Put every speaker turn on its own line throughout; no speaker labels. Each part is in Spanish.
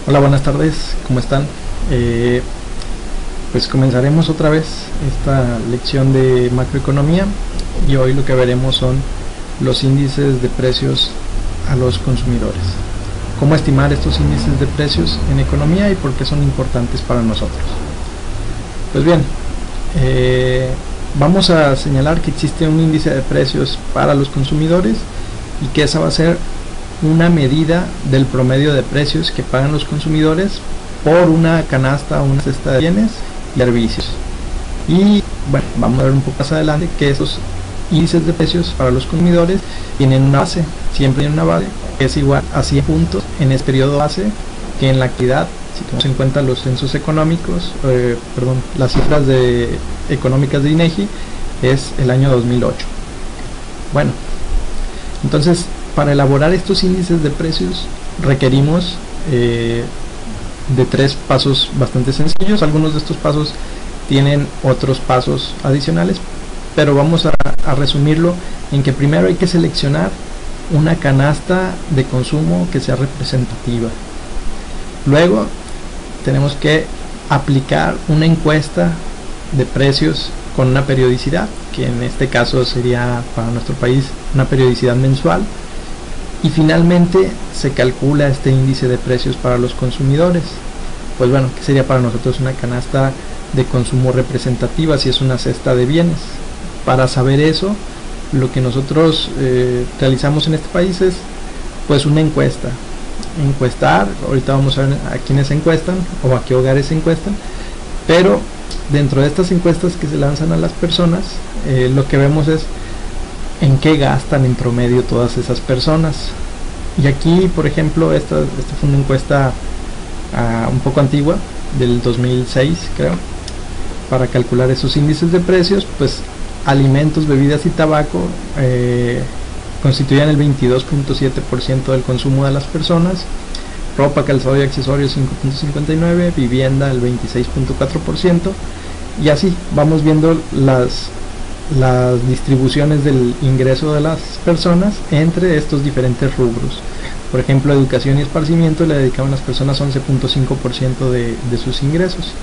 Hola, buenas tardes, ¿cómo están? Pues comenzaremos otra vez esta lección de macroeconomía y hoy lo que veremos son los índices de precios a los consumidores. Cómo estimar estos índices de precios en economía y por qué son importantes para nosotros. Pues bien, vamos a señalar que existe un índice de precios para los consumidores y que esa va a ser una medida del promedio de precios que pagan los consumidores por una canasta o una cesta de bienes y servicios. Y bueno, vamos a ver un poco más adelante que estos índices de precios para los consumidores tienen una base, siempre tienen una base que es igual a 100 puntos en este periodo base, que en la actualidad, si tomamos en cuenta los censos económicos, las cifras económicas de INEGI, es el año 2008. Bueno, entonces para elaborar estos índices de precios requerimos de tres pasos bastante sencillos. Algunos de estos pasos tienen otros pasos adicionales, pero vamos a resumirlo en que primero hay que seleccionar una canasta de consumo que sea representativa. Luego tenemos que aplicar una encuesta de precios con una periodicidad, que en este caso sería para nuestro país una periodicidad mensual. Y finalmente se calcula este índice de precios para los consumidores. Pues bueno, ¿qué sería para nosotros una canasta de consumo representativa si es una cesta de bienes? Para saber eso, lo que nosotros realizamos en este país es pues una encuesta. Encuestar, ahorita vamos a ver a quiénes se encuestan o a qué hogares se encuestan, pero dentro de estas encuestas que se lanzan a las personas, lo que vemos es en qué gastan en promedio todas esas personas. Y aquí, por ejemplo, esta fue una encuesta un poco antigua, del 2006 creo, para calcular esos índices de precios. Pues alimentos, bebidas y tabaco constituían el 22.7% del consumo de las personas, ropa, calzado y accesorios 5.59%, vivienda el 26.4%, y así vamos viendo las distribuciones del ingreso de las personas entre estos diferentes rubros. Por ejemplo, educación y esparcimiento le dedicaban las personas 11.5% de sus ingresos.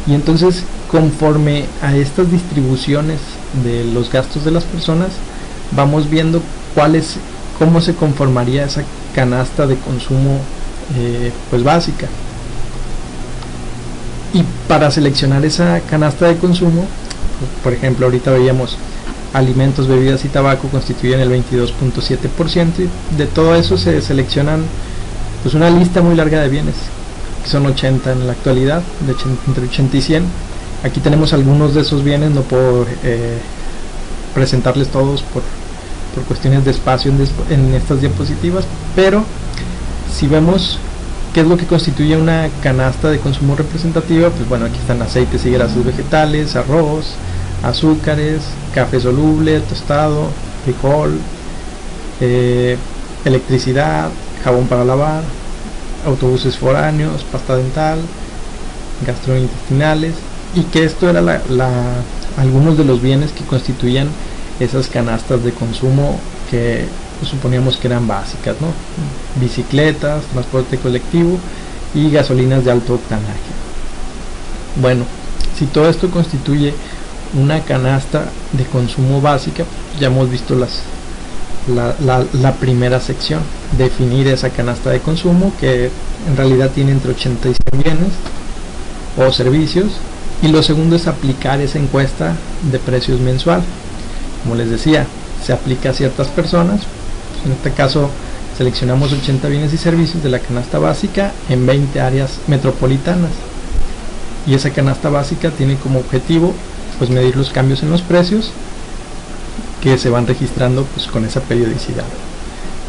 Y entonces, conforme a estas distribuciones de los gastos de las personas, vamos viendo cómo se conformaría esa canasta de consumo pues básica. Y para seleccionar esa canasta de consumo, por ejemplo, ahorita veíamos alimentos, bebidas y tabaco constituyen el 22.7%, y de todo eso se seleccionan pues una lista muy larga de bienes, que son 80 en la actualidad, entre 80 y 100. Aquí tenemos algunos de esos bienes, no puedo presentarles todos por cuestiones de espacio en estas diapositivas, pero si vemos ¿qué es lo que constituye una canasta de consumo representativa? Pues bueno, aquí están aceites y grasas vegetales, arroz, azúcares, café soluble, tostado, frijol, electricidad, jabón para lavar, autobuses foráneos, pasta dental, gastrointestinales, y que esto era algunos de los bienes que constituían esas canastas de consumo que suponíamos que eran básicas, ¿no? Bicicletas, transporte colectivo y gasolinas de alto octanaje. Bueno, si todo esto constituye una canasta de consumo básica, ya hemos visto la primera sección, definir esa canasta de consumo, que en realidad tiene entre 80 y 100 bienes o servicios, y lo segundo es aplicar esa encuesta de precios mensual. Como les decía, se aplica a ciertas personas. En este caso seleccionamos 80 bienes y servicios de la canasta básica en 20 áreas metropolitanas, y esa canasta básica tiene como objetivo pues medir los cambios en los precios que se van registrando pues con esa periodicidad,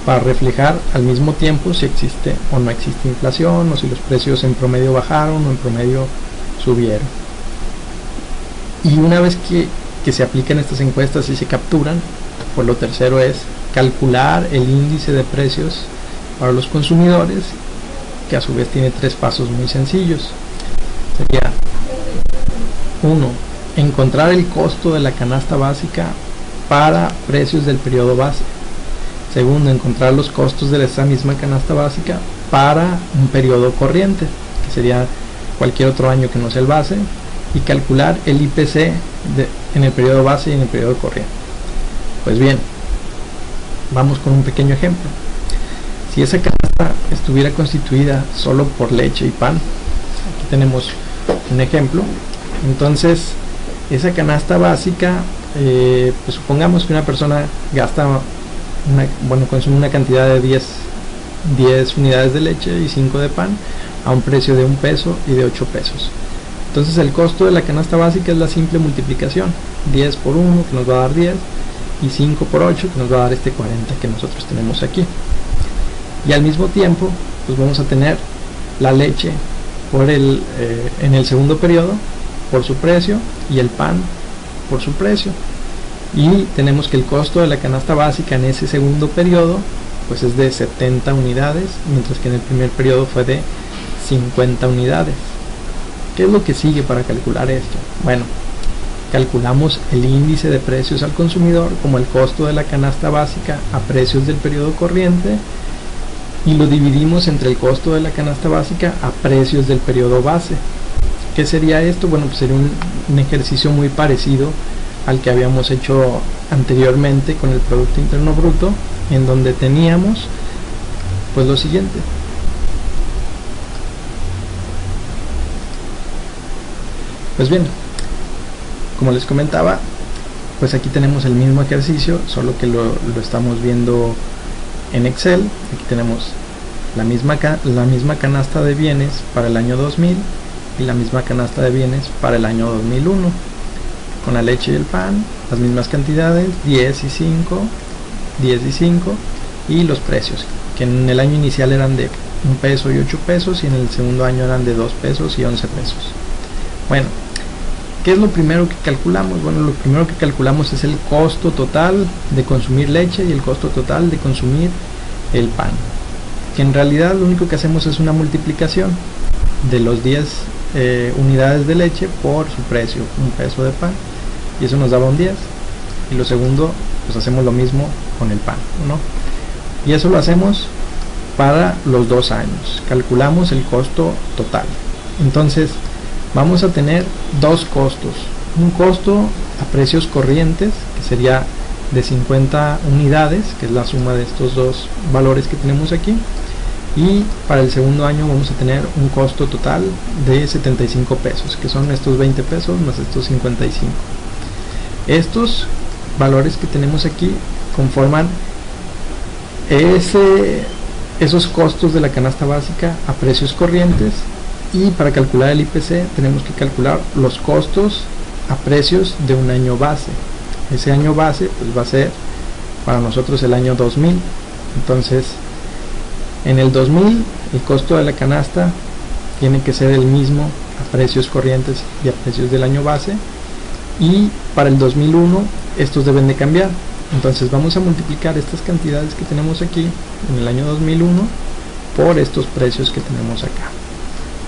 para reflejar al mismo tiempo si existe o no existe inflación, o si los precios en promedio bajaron o en promedio subieron. Y una vez que se aplican estas encuestas y se capturan, pues lo tercero es calcular el índice de precios para los consumidores, que a su vez tiene tres pasos muy sencillos. Sería 1. Encontrar el costo de la canasta básica para precios del periodo base. Segundo, encontrar los costos de esa misma canasta básica para un periodo corriente, que sería cualquier otro año que no sea el base, y calcular el IPC en el periodo base y en el periodo corriente. Pues bien, vamos con un pequeño ejemplo. Si esa canasta estuviera constituida solo por leche y pan, aquí tenemos un ejemplo. Entonces esa canasta básica, pues supongamos que una persona gasta consume una cantidad de 10 unidades de leche y 5 de pan a un precio de 1 peso y de 8 pesos. Entonces el costo de la canasta básica es la simple multiplicación: 10 por 1, que nos va a dar 10, y 5 por 8, que nos va a dar este 40 que nosotros tenemos aquí. Y al mismo tiempo, pues vamos a tener la leche en el segundo periodo por su precio, y el pan por su precio, y tenemos que el costo de la canasta básica en ese segundo periodo pues es de 70 unidades, mientras que en el primer periodo fue de 50 unidades. ¿Qué es lo que sigue para calcular esto? Bueno, calculamos el índice de precios al consumidor como el costo de la canasta básica a precios del periodo corriente, y lo dividimos entre el costo de la canasta básica a precios del periodo base. ¿Qué sería esto? Bueno, pues sería un ejercicio muy parecido al que habíamos hecho anteriormente con el Producto Interno Bruto, en donde teníamos pues lo siguiente. Pues bien, como les comentaba, pues aquí tenemos el mismo ejercicio, solo que lo estamos viendo en Excel. Aquí tenemos la misma canasta de bienes para el año 2000 y la misma canasta de bienes para el año 2001, con la leche y el pan, las mismas cantidades, 10 y 5, 10 y 5, y los precios, que en el año inicial eran de 1 peso y 8 pesos, y en el segundo año eran de 2 pesos y 11 pesos. Bueno, ¿qué es lo primero que calculamos? Bueno, lo primero que calculamos es el costo total de consumir leche y el costo total de consumir el pan, que en realidad lo único que hacemos es una multiplicación de los 10 unidades de leche por su precio, 1 peso de pan, y eso nos daba un 10. Y lo segundo, pues hacemos lo mismo con el pan, ¿no? Y eso lo hacemos para los 2 años. Calculamos el costo total. Entonces vamos a tener dos costos: un costo a precios corrientes, que sería de 50 unidades, que es la suma de estos dos valores que tenemos aquí, y para el segundo año vamos a tener un costo total de 75 pesos, que son estos 20 pesos más estos 55. Estos valores que tenemos aquí conforman esos costos de la canasta básica a precios corrientes, y para calcular el IPC tenemos que calcular los costos a precios de un año base. Ese año base pues va a ser para nosotros el año 2000. Entonces en el 2000 el costo de la canasta tiene que ser el mismo a precios corrientes y a precios del año base, y para el 2001 estos deben de cambiar. Entonces vamos a multiplicar estas cantidades que tenemos aquí en el año 2001 por estos precios que tenemos acá,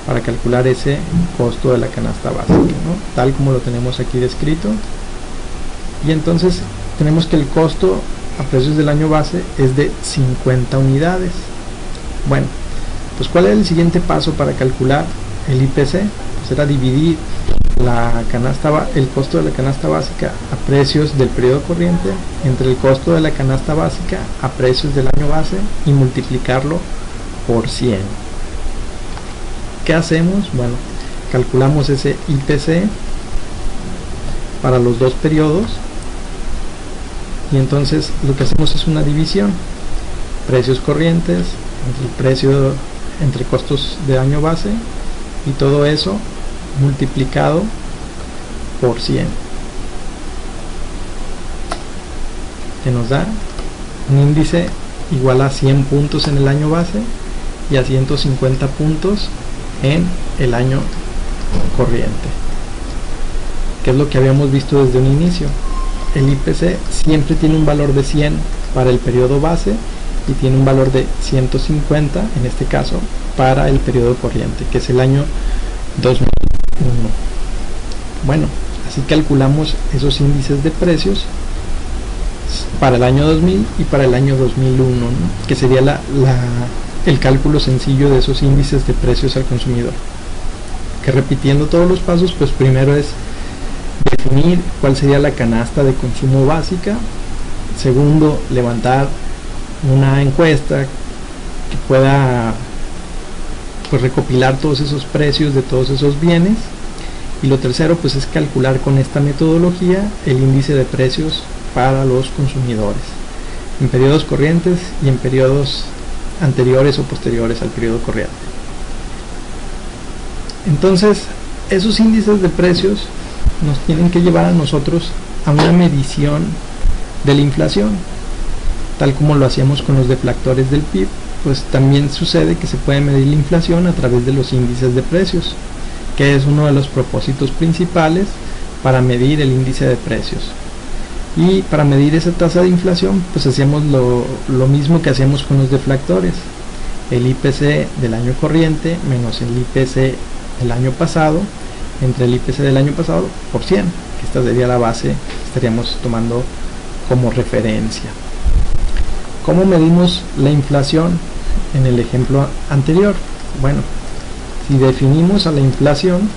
para calcular ese costo de la canasta básica, ¿no? Tal como lo tenemos aquí descrito. Y entonces tenemos que el costo a precios del año base es de 50 unidades. Bueno, pues ¿cuál es el siguiente paso para calcular el IPC? Pues era dividir el costo de la canasta básica a precios del periodo corriente entre el costo de la canasta básica a precios del año base y multiplicarlo por 100. ¿Qué hacemos? Bueno, calculamos ese IPC para los dos periodos, y entonces lo que hacemos es una división: precios corrientes entre costos de año base, y todo eso multiplicado por 100, que nos da un índice igual a 100 puntos en el año base y a 150 puntos en el año corriente, que es lo que habíamos visto desde un inicio. El IPC siempre tiene un valor de 100 para el periodo base y tiene un valor de 150 en este caso para el periodo corriente, que es el año 2001. Bueno, así calculamos esos índices de precios para el año 2000 y para el año 2001, ¿no? Que sería el cálculo sencillo de esos índices de precios al consumidor, que repitiendo todos los pasos, pues primero es definir cuál sería la canasta de consumo básica. Segundo, levantar una encuesta que pueda pues recopilar todos esos precios de todos esos bienes. Y lo tercero pues es calcular con esta metodología el índice de precios para los consumidores en periodos corrientes y en periodos anteriores o posteriores al periodo corriente. Entonces, esos índices de precios nos tienen que llevar a nosotros a una medición de la inflación, tal como lo hacíamos con los deflactores del PIB. Pues también sucede que se puede medir la inflación a través de los índices de precios, que es uno de los propósitos principales para medir el índice de precios. Y para medir esa tasa de inflación, pues hacíamos lo mismo que hacíamos con los deflactores: el IPC del año corriente menos el IPC del año pasado, entre el IPC del año pasado por 100, que esta sería la base que estaríamos tomando como referencia. ¿Cómo medimos la inflación en el ejemplo anterior? Bueno, si definimos a la inflación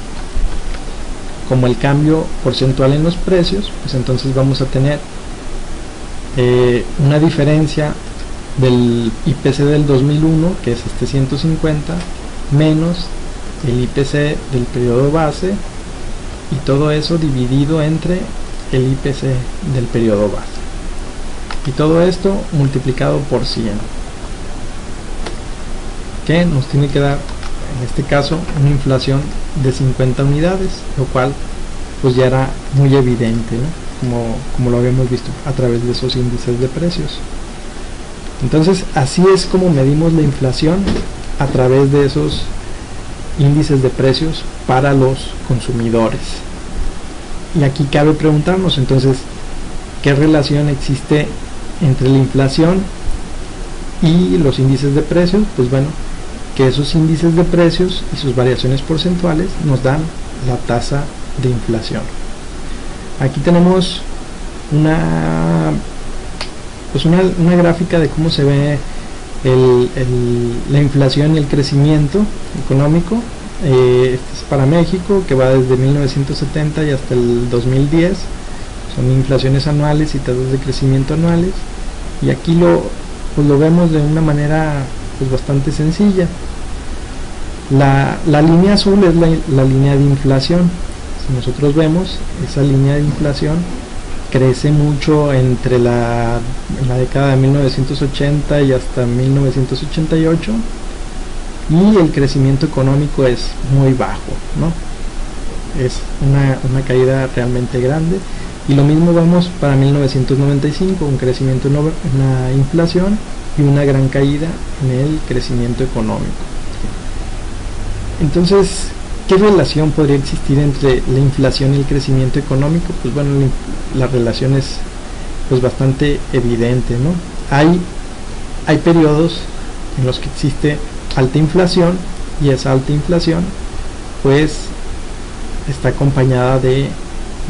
como el cambio porcentual en los precios, pues entonces vamos a tener una diferencia del IPC del 2001, que es 150, menos el IPC del periodo base, y todo eso dividido entre el IPC del periodo base, y todo esto multiplicado por 100, que nos tiene que dar en este caso una inflación de 50 unidades, lo cual pues ya era muy evidente, ¿no? como lo habíamos visto a través de esos índices de precios. Entonces así es como medimos la inflación, a través de esos índices de precios para los consumidores. Y aquí cabe preguntarnos entonces, ¿qué relación existe entre la inflación y los índices de precios? Pues bueno, que esos índices de precios y sus variaciones porcentuales nos dan la tasa de inflación. Aquí tenemos una gráfica de cómo se ve la inflación y el crecimiento económico. Este es para México, que va desde 1970 y hasta el 2010. Son inflaciones anuales y tasas de crecimiento anuales, y aquí lo vemos de una manera pues bastante sencilla. La línea azul es la línea de inflación. Si nosotros vemos, esa línea de inflación crece mucho entre en la década de 1980 y hasta 1988, y el crecimiento económico es muy bajo, ¿no? Es una caída realmente grande. Y lo mismo vemos para 1995, un crecimiento en la inflación y una gran caída en el crecimiento económico. Entonces, ¿qué relación podría existir entre la inflación y el crecimiento económico? Pues bueno, la relación es pues bastante evidente, ¿no? Hay periodos en los que existe alta inflación, y esa alta inflación pues está acompañada de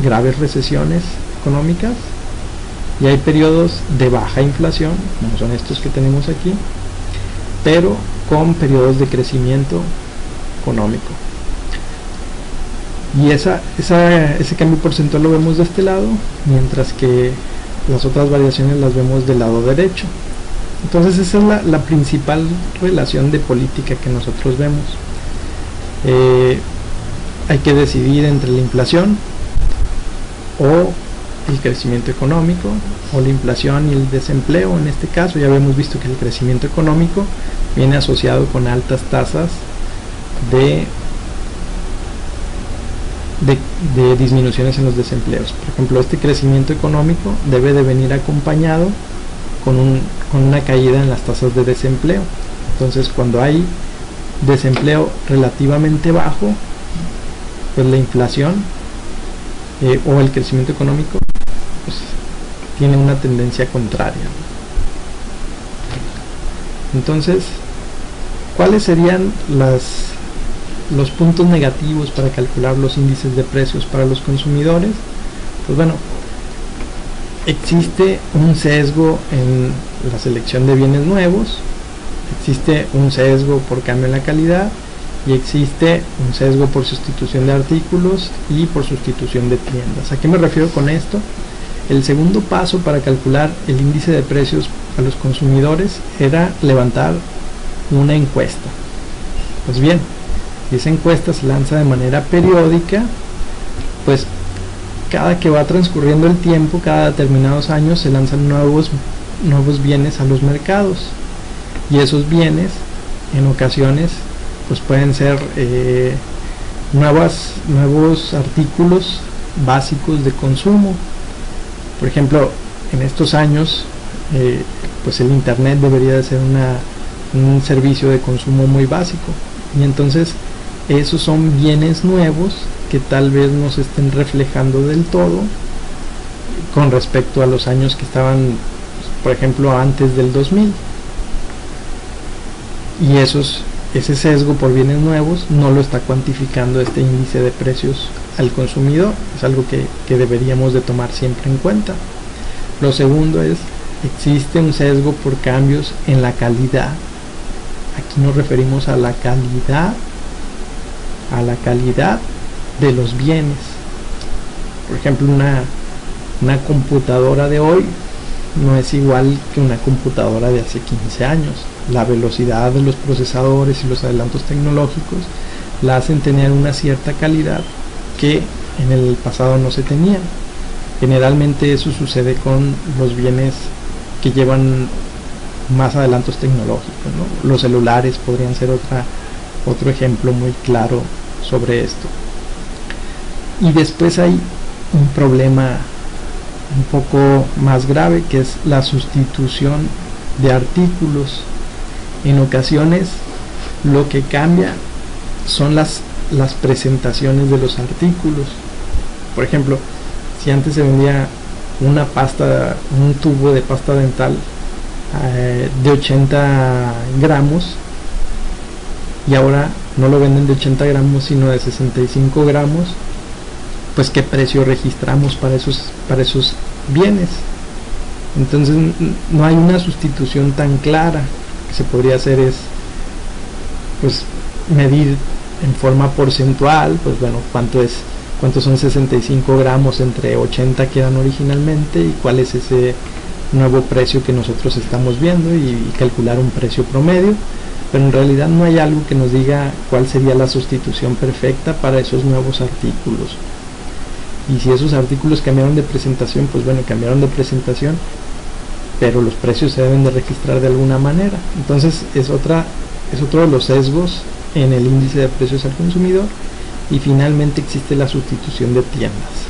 graves recesiones económicas, y hay periodos de baja inflación, como son estos que tenemos aquí, pero con periodos de crecimiento económico. Y ese cambio porcentual lo vemos de este lado, mientras que las otras variaciones las vemos del lado derecho. Entonces esa es la principal relación de política que nosotros vemos. Hay que decidir entre la inflación o el crecimiento económico, o la inflación y el desempleo. En este caso ya habíamos visto que el crecimiento económico viene asociado con altas tasas de disminuciones en los desempleos. Por ejemplo, este crecimiento económico debe de venir acompañado con una caída en las tasas de desempleo. Entonces, cuando hay desempleo relativamente bajo, pues la inflación o el crecimiento económico pues tiene una tendencia contraria. Entonces, ¿cuáles serían los puntos negativos para calcular los índices de precios para los consumidores? Pues bueno, existe un sesgo en la selección de bienes nuevos, existe un sesgo por cambio en la calidad y existe un sesgo por sustitución de artículos y por sustitución de tiendas. ¿A qué me refiero con esto? El segundo paso para calcular el índice de precios a los consumidores era levantar una encuesta. Pues bien, esa encuesta se lanza de manera periódica, pues cada que va transcurriendo el tiempo, cada determinados años se lanzan nuevos bienes a los mercados, y esos bienes en ocasiones pues pueden ser nuevos artículos básicos de consumo. Por ejemplo, en estos años pues el internet debería de ser un servicio de consumo muy básico, y entonces esos son bienes nuevos que tal vez no se estén reflejando del todo con respecto a los años que estaban, por ejemplo, antes del 2000, y ese sesgo por bienes nuevos no lo está cuantificando este índice de precios al consumidor. Es algo que deberíamos de tomar siempre en cuenta. Lo segundo es, existe un sesgo por cambios en la calidad. Aquí nos referimos a la calidad de los bienes. Por ejemplo, una computadora de hoy no es igual que una computadora de hace 15 años. La velocidad de los procesadores y los adelantos tecnológicos la hacen tener una cierta calidad que en el pasado no se tenía. Generalmente eso sucede con los bienes que llevan más adelantos tecnológicos, ¿no? Los celulares podrían ser otro ejemplo muy claro sobre esto. Y después hay un problema un poco más grave, que es la sustitución de artículos. En ocasiones lo que cambia son las presentaciones de los artículos. Por ejemplo, si antes se vendía un tubo de pasta dental de 80 gramos, y ahora no lo venden de 80 gramos sino de 65 gramos, pues qué precio registramos para esos bienes. Entonces no hay una sustitución tan clara. Que se podría hacer es pues medir en forma porcentual, pues bueno, cuántos son 65 gramos entre 80 que eran originalmente, y cuál es ese nuevo precio que nosotros estamos viendo, y calcular un precio promedio. Pero en realidad no hay algo que nos diga cuál sería la sustitución perfecta para esos nuevos artículos. Y si esos artículos cambiaron de presentación, pues bueno, cambiaron de presentación, pero los precios se deben de registrar de alguna manera. Entonces es otro de los sesgos en el índice de precios al consumidor. Y finalmente existe la sustitución de tiendas.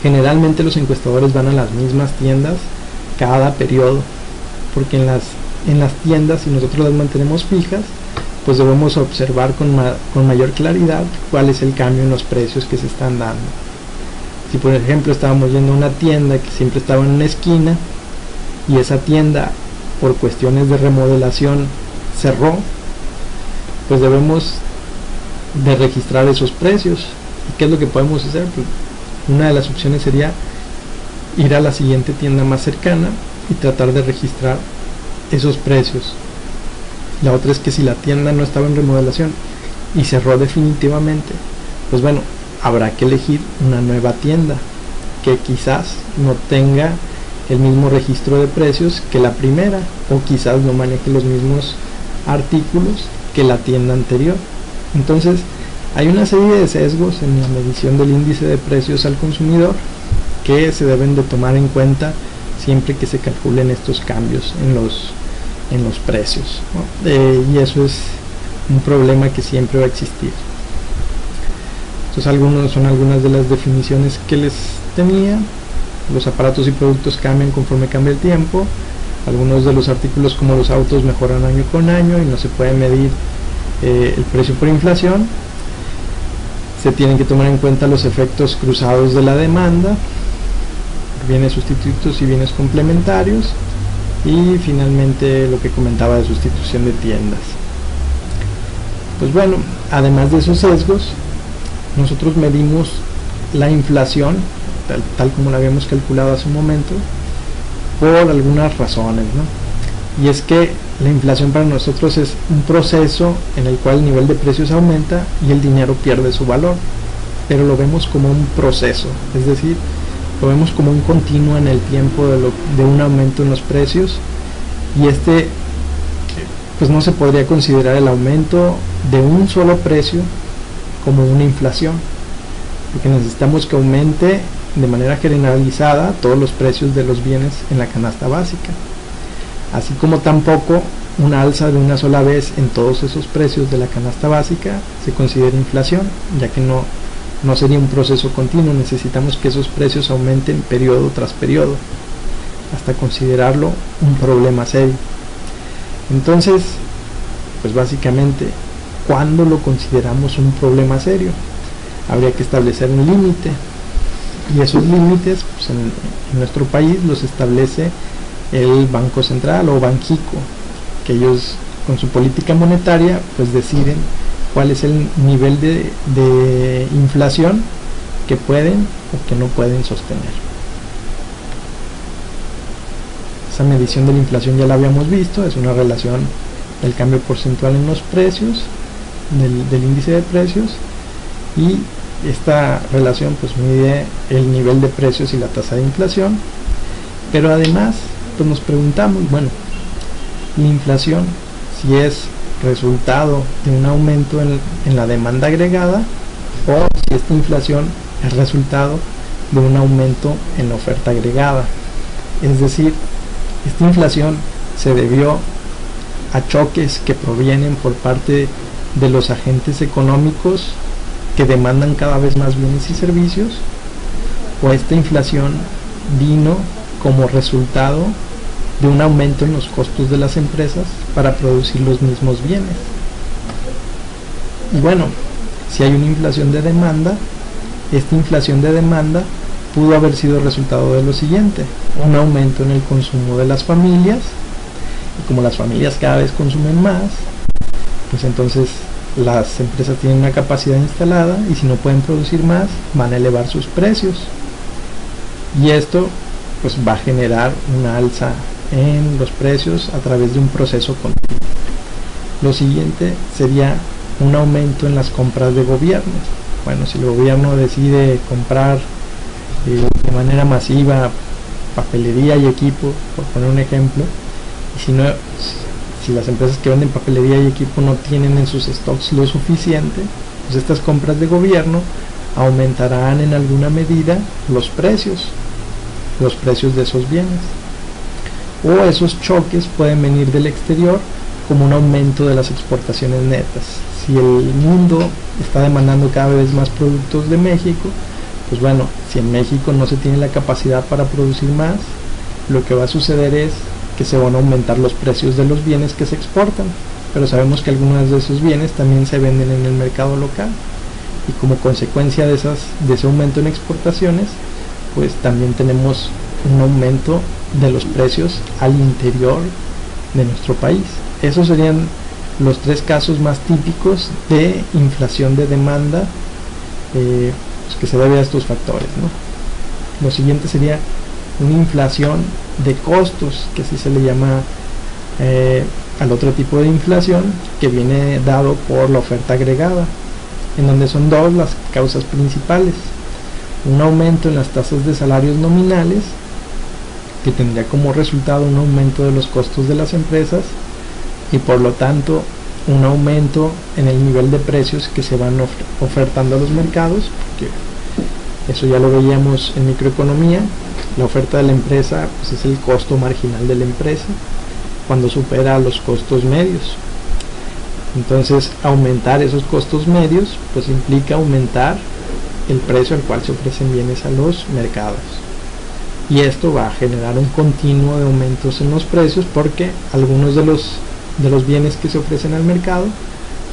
Generalmente los encuestadores van a las mismas tiendas cada periodo, porque en las tiendas, si nosotros las mantenemos fijas, pues debemos observar con mayor claridad cuál es el cambio en los precios que se están dando. Si por ejemplo estábamos yendo a una tienda que siempre estaba en una esquina, y esa tienda por cuestiones de remodelación cerró, pues debemos de registrar esos precios. ¿Y qué es lo que podemos hacer? Pues una de las opciones sería ir a la siguiente tienda más cercana y tratar de registrar esos precios. La otra es que si la tienda no estaba en remodelación y cerró definitivamente, pues bueno, habrá que elegir una nueva tienda que quizás no tenga el mismo registro de precios que la primera, o quizás no maneje los mismos artículos que la tienda anterior. Entonces hay una serie de sesgos en la medición del índice de precios al consumidor que se deben de tomar en cuenta siempre que se calculen estos cambios en los precios, ¿no? Y eso es un problema que siempre va a existir. Entonces son algunas de las definiciones que les tenía. Los aparatos y productos cambian conforme cambia el tiempo. Algunos de los artículos, como los autos, mejoran año con año y no se puede medir el precio por inflación. Se tienen que tomar en cuenta los efectos cruzados de la demanda, bienes sustitutos y bienes complementarios, y finalmente lo que comentaba de sustitución de tiendas. Pues bueno, además de esos sesgos, nosotros medimos la inflación tal como la habíamos calculado hace un momento, por algunas razones, ¿no? Y es que la inflación para nosotros es un proceso en el cual el nivel de precios aumenta y el dinero pierde su valor, pero lo vemos como un proceso, es decir, lo vemos como un continuo en el tiempo de un aumento en los precios, y pues no se podría considerar el aumento de un solo precio como una inflación, porque necesitamos que aumente de manera generalizada todos los precios de los bienes en la canasta básica, así como tampoco una alza de una sola vez en todos esos precios de la canasta básica se considera inflación, ya que no sería un proceso continuo. Necesitamos que esos precios aumenten periodo tras periodo hasta considerarlo un problema serio. Entonces, pues básicamente, ¿cuándo lo consideramos un problema serio? Habría que establecer un límite, y esos límites pues en nuestro país los establece el Banco Central o Banxico, que ellos con su política monetaria pues deciden cuál es el nivel de inflación que pueden o que no pueden sostener. Esa medición de la inflación ya la habíamos visto, es una relación del cambio porcentual en los precios, del índice de precios, y esta relación pues mide el nivel de precios y la tasa de inflación. Pero además pues nos preguntamos, bueno, la inflación, si es resultado de un aumento en la demanda agregada, o si esta inflación es resultado de un aumento en la oferta agregada. Es decir, esta inflación se debió a choques que provienen por parte de los agentes económicos que demandan cada vez más bienes y servicios, o esta inflación vino como resultado de un aumento en los costos de las empresas para producir los mismos bienes. Y bueno, si hay una inflación de demanda, esta inflación de demanda pudo haber sido resultado de lo siguiente: un aumento en el consumo de las familias, y como las familias cada vez consumen más, pues entonces las empresas tienen una capacidad instalada, y si no pueden producir más, van a elevar sus precios, y esto pues va a generar una alza en los precios a través de un proceso continuo. Lo siguiente sería un aumento en las compras de gobierno. Bueno, si el gobierno decide comprar de manera masiva papelería y equipo, por poner un ejemplo, y si las empresas que venden papelería y equipo no tienen en sus stocks lo suficiente, pues estas compras de gobierno aumentarán en alguna medida los precios de esos bienes. O esos choques pueden venir del exterior, como un aumento de las exportaciones netas. Si el mundo está demandando cada vez más productos de México, pues bueno, si en México no se tiene la capacidad para producir más, lo que va a suceder es que se van a aumentar los precios de los bienes que se exportan, pero sabemos que algunos de esos bienes también se venden en el mercado local, y como consecuencia de ese aumento en exportaciones, pues también tenemos un aumento de los precios al interior de nuestro país. Esos serían los tres casos más típicos de inflación de demanda, pues que se debe a estos factores, ¿no? Lo siguiente sería una inflación de costos, que así se le llama al otro tipo de inflación, que viene dado por la oferta agregada, en donde son dos las causas principales: un aumento en las tasas de salarios nominales, que tendría como resultado un aumento de los costos de las empresas, y por lo tanto un aumento en el nivel de precios que se van ofertando a los mercados, porque eso ya lo veíamos en microeconomía. La oferta de la empresa pues es el costo marginal de la empresa cuando supera los costos medios. Entonces, aumentar esos costos medios pues implica aumentar el precio al cual se ofrecen bienes a los mercados, y esto va a generar un continuo de aumentos en los precios, porque algunos de los bienes que se ofrecen al mercado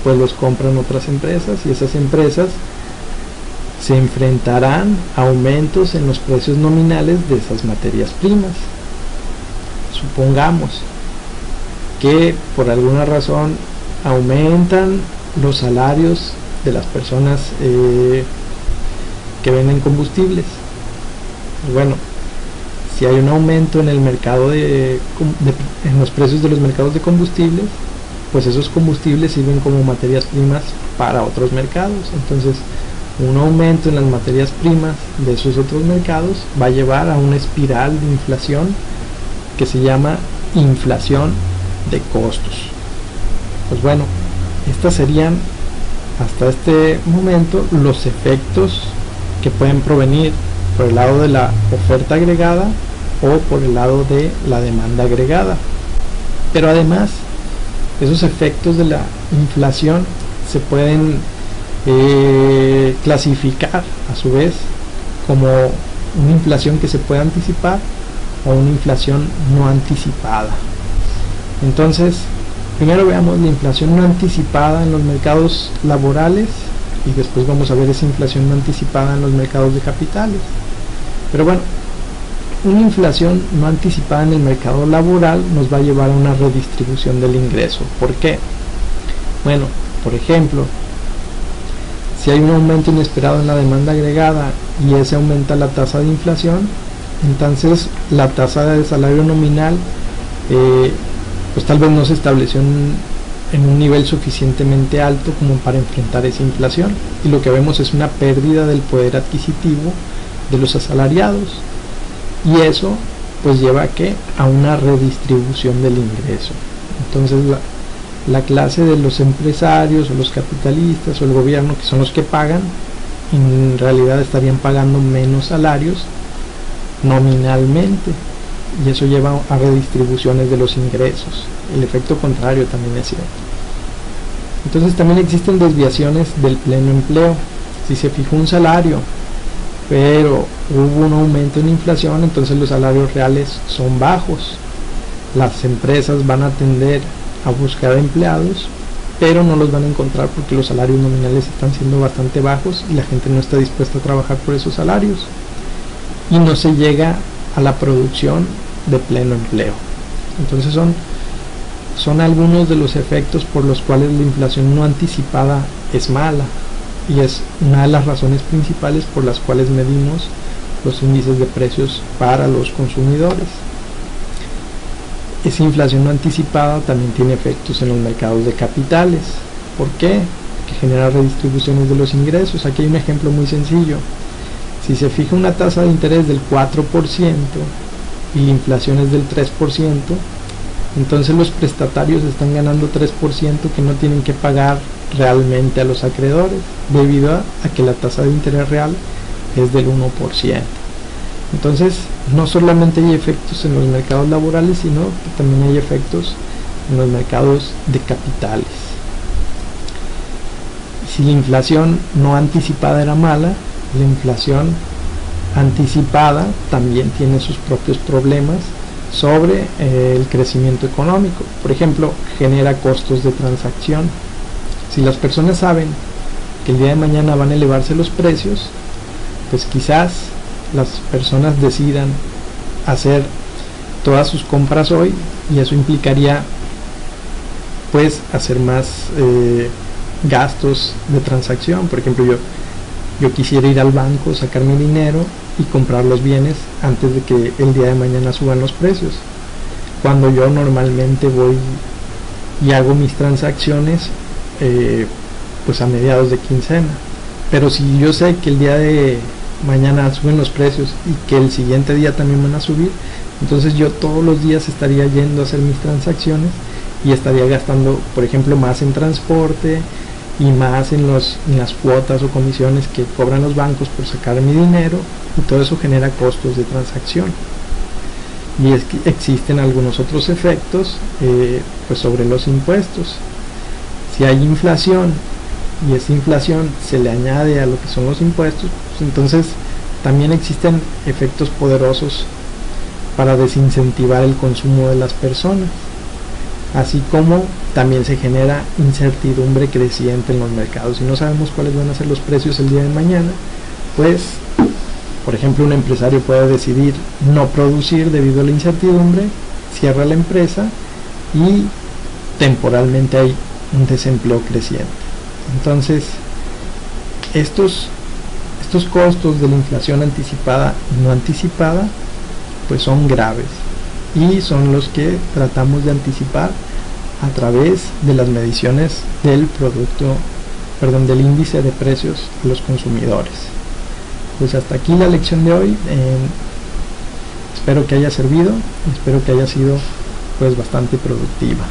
pues los compran otras empresas, y esas empresas se enfrentarán a aumentos en los precios nominales de esas materias primas. Supongamos que por alguna razón aumentan los salarios de las personas que venden combustibles. Bueno, Si hay un aumento en el mercado en los precios de los mercados de combustibles, pues esos combustibles sirven como materias primas para otros mercados. Entonces, un aumento en las materias primas de esos otros mercados va a llevar a una espiral de inflación que se llama inflación de costos. Pues bueno, estas serían hasta este momento los efectos que pueden provenir por el lado de la oferta agregada o por el lado de la demanda agregada. Pero además, esos efectos de la inflación se pueden clasificar a su vez como una inflación que se puede anticipar o una inflación no anticipada. Entonces, primero veamos la inflación no anticipada en los mercados laborales y después vamos a ver esa inflación no anticipada en los mercados de capitales. Pero bueno, una inflación no anticipada en el mercado laboral nos va a llevar a una redistribución del ingreso. ¿Por qué? Bueno, por ejemplo, si hay un aumento inesperado en la demanda agregada y ese aumenta la tasa de inflación, entonces la tasa de salario nominal pues tal vez no se estableció en un nivel suficientemente alto como para enfrentar esa inflación, y lo que vemos es una pérdida del poder adquisitivo de los asalariados, y eso pues lleva a una redistribución del ingreso. Entonces la clase de los empresarios o los capitalistas o el gobierno, que son los que pagan, en realidad estarían pagando menos salarios nominalmente, y eso lleva a redistribuciones de los ingresos. El efecto contrario también es cierto. Entonces también existen desviaciones del pleno empleo. Si se fijó un salario pero hubo un aumento en inflación, entonces los salarios reales son bajos. Las empresas van a tender a buscar empleados, pero no los van a encontrar porque los salarios nominales están siendo bastante bajos y la gente no está dispuesta a trabajar por esos salarios, y no se llega a la producción de pleno empleo. Entonces son algunos de los efectos por los cuales la inflación no anticipada es mala, y es una de las razones principales por las cuales medimos los índices de precios para los consumidores. Esa inflación no anticipada también tiene efectos en los mercados de capitales. ¿Por qué? Que genera redistribuciones de los ingresos. Aquí hay un ejemplo muy sencillo. Si se fija una tasa de interés del 4% y la inflación es del 3%, entonces los prestatarios están ganando 3% que no tienen que pagar realmente a los acreedores, debido a que la tasa de interés real es del 1%. Entonces, no solamente hay efectos en los mercados laborales, sino que también hay efectos en los mercados de capitales. Si la inflación no anticipada era mala, la inflación anticipada también tiene sus propios problemas sobre el crecimiento económico. Por ejemplo, genera costos de transacción. Si las personas saben que el día de mañana van a elevarse los precios, pues quizás las personas decidan hacer todas sus compras hoy, y eso implicaría pues hacer más gastos de transacción. Por ejemplo, yo quisiera ir al banco, sacar mi dinero y comprar los bienes antes de que el día de mañana suban los precios, cuando yo normalmente voy y hago mis transacciones pues a mediados de quincena. Pero si yo sé que el día de mañana suben los precios y que el siguiente día también van a subir, entonces yo todos los días estaría yendo a hacer mis transacciones y estaría gastando, por ejemplo, más en transporte y más en las cuotas o comisiones que cobran los bancos por sacar mi dinero, y todo eso genera costos de transacción. Y es que existen algunos otros efectos pues sobre los impuestos. Si hay inflación y esa inflación se le añade a lo que son los impuestos, pues entonces también existen efectos poderosos para desincentivar el consumo de las personas, así como también se genera incertidumbre creciente en los mercados. Si no sabemos cuáles van a ser los precios el día de mañana, pues por ejemplo un empresario puede decidir no producir debido a la incertidumbre, cierra la empresa y temporalmente hay un desempleo creciente. Entonces estos costos de la inflación anticipada y no anticipada pues son graves y son los que tratamos de anticipar a través de las mediciones del del índice de precios a los consumidores. Pues hasta aquí la lección de hoy. Espero que haya servido, espero que haya sido pues bastante productiva.